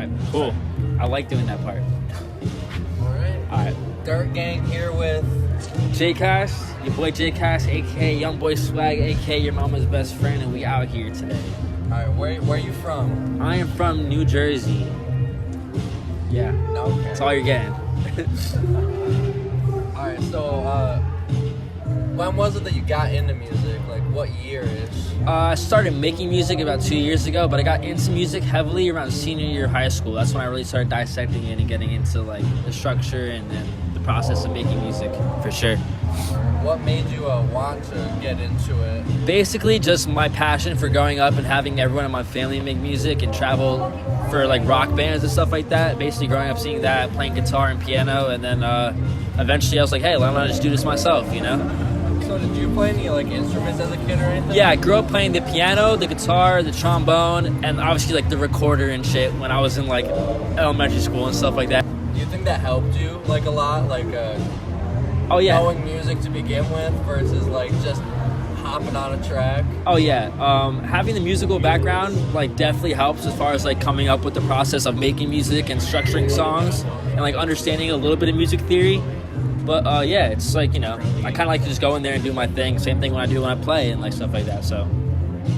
right, cool. I like doing that part. All right. Dirt Gang here with J-Cash, your boy J-Cash, a.k.a. Young Boy Swag, a.k.a. your mama's best friend, and we out here today. All right, where are you from? I am from New Jersey. Yeah, Okay. that's all you're getting. All right, so when was it that you got into music? Like, what year-ish? I started making music about 2 years ago, but I got into music heavily around senior year of high school. That's when I really started dissecting it and getting into like the structure and then the process of making music, for sure. What made you want to get into it? Basically, just my passion for growing up and having everyone in my family make music and travel for like rock bands and stuff like that. Basically, growing up seeing that, playing guitar and piano, and then eventually I was like, hey, why don't I just do this myself, you know? So did you play any like instruments as a kid or anything? Yeah, I grew up playing the piano, the guitar, the trombone, and obviously like the recorder and shit when I was in like elementary school and stuff like that. Do you think that helped you like a lot, like Oh yeah. knowing music to begin with versus like just hopping on a track? Oh yeah. Having the musical background like definitely helps as far as like coming up with the process of making music and structuring songs and like understanding a little bit of music theory. But yeah, it's like, you know, I kind of like to just go in there and do my thing. Same thing when I do when I play and like stuff like that. So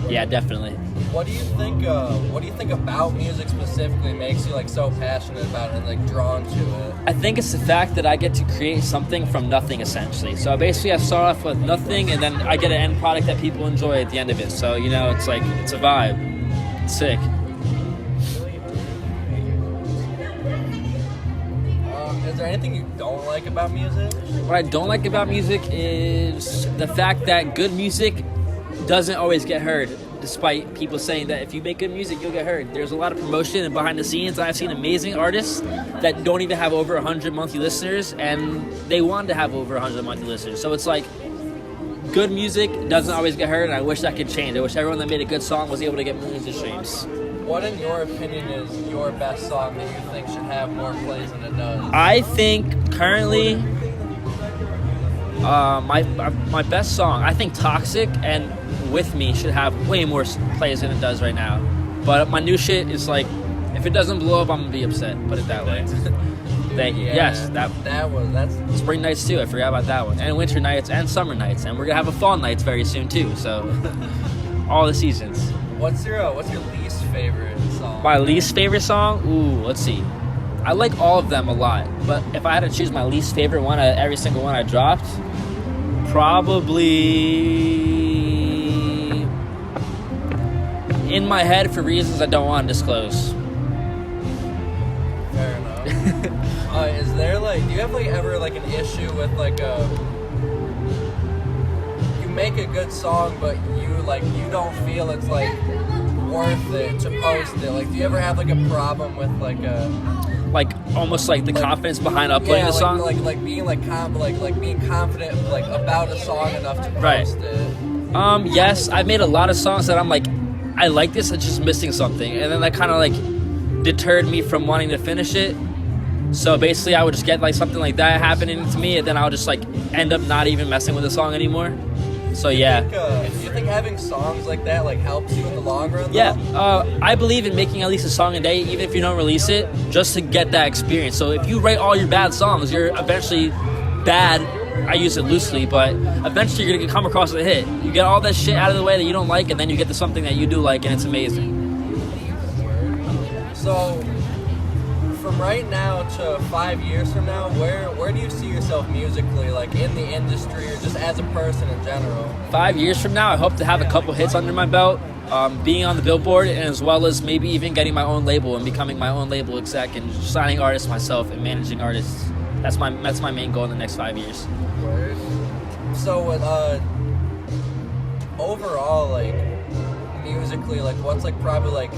yeah, definitely. What do you think? What do you think about music specifically makes you like so passionate about it and like drawn to it? I think it's the fact that I get to create something from nothing, essentially. So basically, I start off with nothing, and then I get an end product that people enjoy at the end of it. So, you know, it's like, it's a vibe. It's sick. Is there anything you don't like about music? What I don't like about music is the fact that good music doesn't always get heard, despite people saying that if you make good music, you'll get heard. There's a lot of promotion and behind the scenes. I've seen amazing artists that don't even have over 100 monthly listeners, and they want to have over 100 monthly listeners. So it's like, good music doesn't always get heard, and I wish that could change. I wish everyone that made a good song was able to get millions of streams. What, in your opinion, is your best song that you think should have more plays than it does? I think currently, my best song, I think Toxic and With Me should have way more plays than it does right now. But my new shit is like, if it doesn't blow up, I'm gonna be upset. Put it that way. Thank you. Yeah, Yes, that's Spring nights too. I forgot about that one. And winter nights and summer nights, and we're gonna have a fall nights very soon too. So all the seasons. What's your least favorite song? My least favorite song? Ooh, let's see. I like all of them a lot, but if I had to choose my least favorite one out of every single one I dropped, probably In My Head for reasons I don't want to disclose. Fair enough. Is there like, do you have like ever like an issue with like you make a good song but you don't feel it's like worth it to post it? Like, do you ever have like a problem with like almost like the confidence behind uploading the song? Like being being confident like about a song enough to post it? Yes, I've made a lot of songs that I'm like, I like this, it's just missing something, and then that kind of like deterred me from wanting to finish it. So basically I would just get like something like that happening to me, and then I'll just like end up not even messing with the song anymore. So yeah. Do you think having songs like that like helps you in the long run? Yeah, I believe in making at least a song a day, even if you don't release it, just to get that experience. So if you write all your bad songs, you're eventually bad. I use it loosely, but eventually you're gonna come across a hit. You get all that shit out of the way that you don't like, and then you get to something that you do like, and it's amazing. So, from right now to 5 years from now, where do you see yourself musically, like in the industry or just as a person in general? 5 years from now, I hope to have a couple hits under my belt, being on the Billboard, and as well as maybe even getting my own label and becoming my own label exec and signing artists myself and managing artists. That's my main goal in the next 5 years. So, overall, like musically, like what's like probably like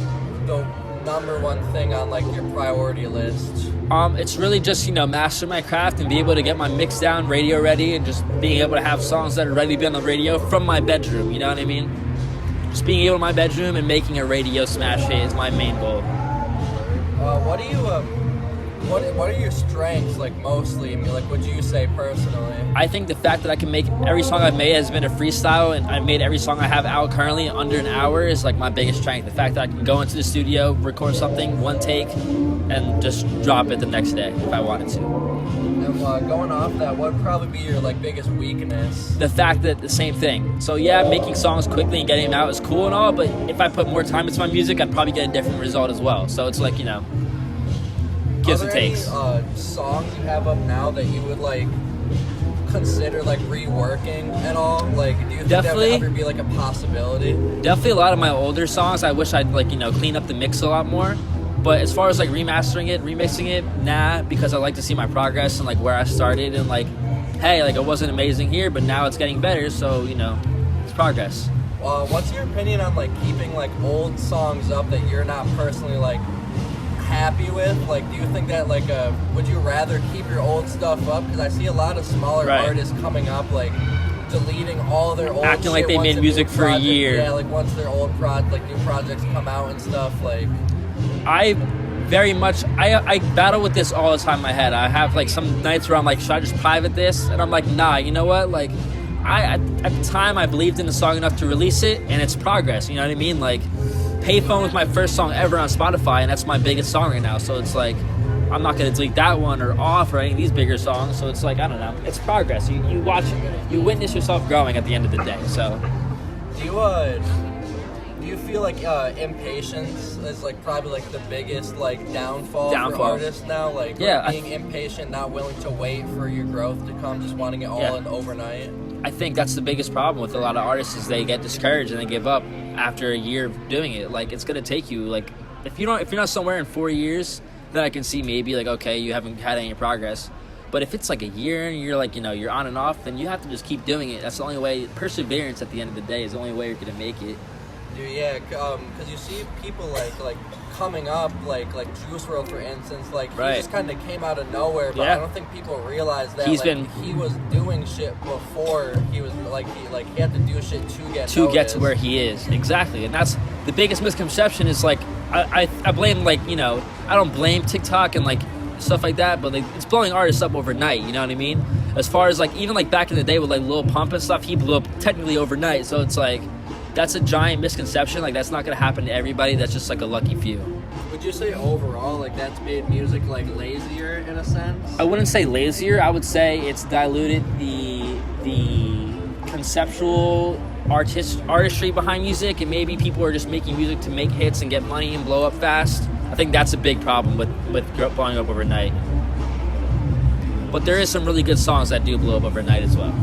the number one thing on like your priority list? It's really just, you know, master my craft and be able to get my mix down, radio ready, and just being able to have songs that are ready to be on the radio from my bedroom, you know what I mean? Just being able in my bedroom and making a radio smash hit is my main goal. What do you what are your strengths, like, mostly? I mean, like, would you say personally? I think the fact that I can make every song I've made has been a freestyle, and I made every song I have out currently under an hour is like my biggest strength. The fact that I can go into the studio, record something, one take, and just drop it the next day if I wanted to. And going off that, what would probably be your like biggest weakness? The fact that the same thing. So yeah, making songs quickly and getting them out is cool and all, but if I put more time into my music, I'd probably get a different result as well. So it's like, you know, gives and takes. Are there any songs you have up now that you would like consider like reworking at all? Like, do you think that would ever be like a possibility? Definitely a lot of my older songs, I wish I'd like, you know, clean up the mix a lot more. But as far as like remastering it, remixing it, nah, because I like to see my progress and like where I started and like, hey, like it wasn't amazing here, but now it's getting better, so you know, it's progress. What's your opinion on like keeping like old songs up that you're not personally like happy with? Like, do you think that like would you rather keep your old stuff up? Because I see a lot of smaller artists coming up like deleting all their old acting shit like they made music for a year. Yeah, like once their old new projects come out and stuff. Like, I battle with this all the time in my head. I have like some nights where I'm like, should I just private this? And I'm like, nah, you know what? Like, at the time I believed in the song enough to release it, and it's progress. You know what I mean? Like, Payphone was my first song ever on Spotify, and that's my biggest song right now. So it's like, I'm not gonna delete that one or off or any of these bigger songs. So it's like, I don't know. It's progress. You watch, you witness yourself growing at the end of the day. So, do you feel like impatience is like probably like the biggest like downfall for artists now? Like, being impatient, not willing to wait for your growth to come, just wanting it all in overnight. I think that's the biggest problem with a lot of artists is they get discouraged and they give up after a year of doing it. Like, it's gonna take you like if you're not somewhere in 4 years, then I can see maybe like, okay, you haven't had any progress. But if it's like a year and you're like, you know, you're on and off, then you have to just keep doing it. That's the only way. Perseverance at the end of the day is the only way you're gonna make it. Yeah, because you see people like coming up, like Juice WRLD, for instance, like he just kind of came out of nowhere, but I don't think people realize that he was doing shit before he was he had to do shit to get to where he is. Exactly, and that's the biggest misconception. Is like I blame, like, you know, I don't blame TikTok and like stuff like that, but like it's blowing artists up overnight. You know what I mean? As far as like even like back in the day with like Lil Pump and stuff, he blew up technically overnight. So it's like, that's a giant misconception. Like, that's not gonna happen to everybody. That's just like a lucky few. Would you say overall, like, that's made music like lazier in a sense? I wouldn't say lazier. I would say it's diluted the conceptual artistry behind music, and maybe people are just making music to make hits and get money and blow up fast. I think that's a big problem with blowing up overnight. But there is some really good songs that do blow up overnight as well.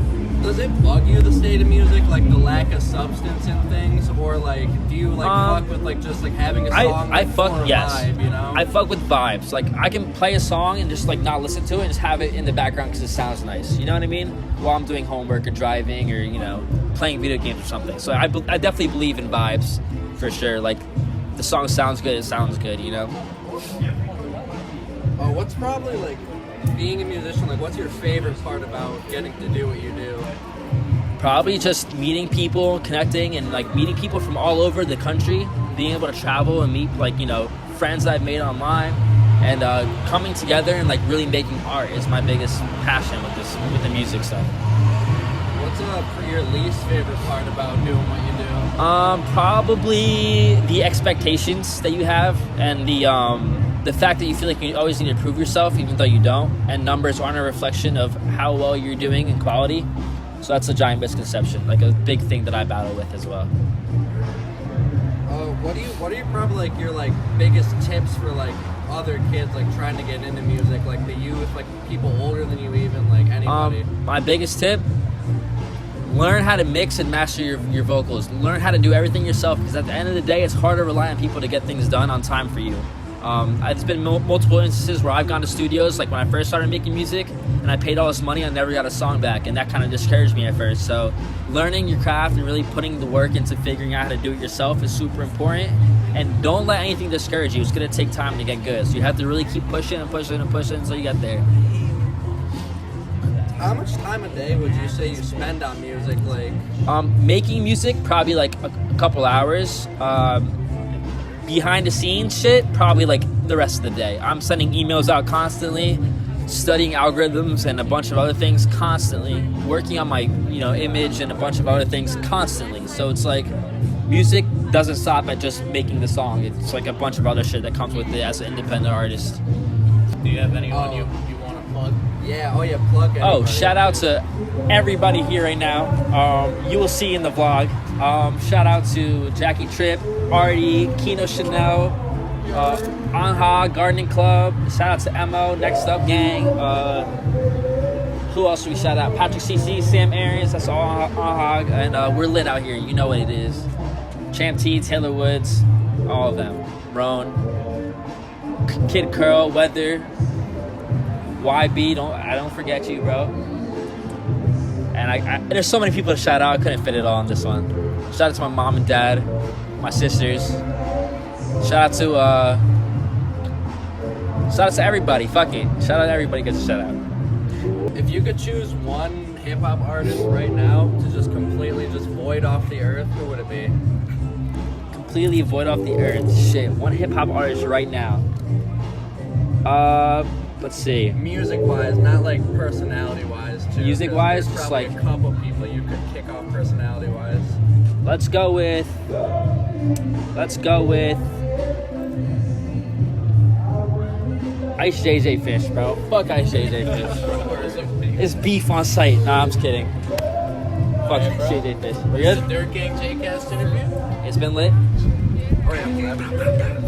Does it bug you, the state of music, like the lack of substance in things, or like do you like fuck with like just like having a song vibe, you know? I fuck with vibes. Like, I can play a song and just like not listen to it and just have it in the background because it sounds nice. You know what I mean? While I'm doing homework or driving or, you know, playing video games or something. So I definitely believe in vibes for sure. Like, the song sounds good, it sounds good, you know? What's probably like being a musician, like what's your favorite part about getting to do what you do? Probably just meeting people, connecting, and like meeting people from all over the country, being able to travel and meet, like, you know, friends that I've made online, and coming together and like really making art is my biggest passion with the music stuff. What's your least favorite part about doing what you do? Probably the expectations that you have, and the fact that you feel like you always need to prove yourself even though you don't, and numbers aren't a reflection of how well you're doing in quality. So that's a giant misconception, like a big thing that I battle with as well. What are you probably like your like biggest tips for like other kids like trying to get into music, like the youth, like people older than you, even like anybody? My biggest tip: learn how to mix and master your vocals. Learn how to do everything yourself, because at the end of the day, it's hard to rely on people to get things done on time for you. There's been multiple instances where I've gone to studios, like when I first started making music, and I paid all this money, I never got a song back, and that kind of discouraged me at first. So learning your craft and really putting the work into figuring out how to do it yourself is super important, and don't let anything discourage you. It's going to take time to get good, so you have to really keep pushing and pushing and pushing until you get there. How much time a day would you say you spend on music? Like, making music, probably like a couple hours. behind the scenes shit, probably like the rest of the day. I'm sending emails out constantly, studying algorithms and a bunch of other things constantly, working on my, you know, image and a bunch of other things constantly. So it's like music doesn't stop at just making the song. It's like a bunch of other shit that comes with it as an independent artist. Do you have anyone you want to plug? Yeah, plug anybody. Oh, shout out to everybody here right now. You will see in the vlog. Shout out to Jackie Tripp, Artie, Kino Chanel, Anha, Gardening Club. Shout out to Mo, Next Up Gang. Who else do we shout out? Patrick CC, Sam Arians, that's all Anha. And we're lit out here. You know what it is. Champ T, Taylor Woods, all of them. Roan, Kid Curl, Weather, YB, I don't forget you, bro. And there's so many people to shout out. I couldn't fit it all on this one. Shout out to my mom and dad, my sisters. Shout out to everybody. Fuck it. Shout out to everybody gets a shout out. If you could choose one hip hop artist right now to just completely just void off the earth, who would it be? Completely void off the earth. Shit. One hip hop artist right now. Let's see. Music-wise, not like personality-wise. Too, music-wise, just like a couple people you could kick off personality-wise. Let's go with Ice JJ Fish, bro. Fuck Ice JJ Fish. It's beef on sight. Nah, I'm just kidding. Fuck JJ Fish. We good? Dirt Gang J-Cast interview? It's been lit. Oh, yeah.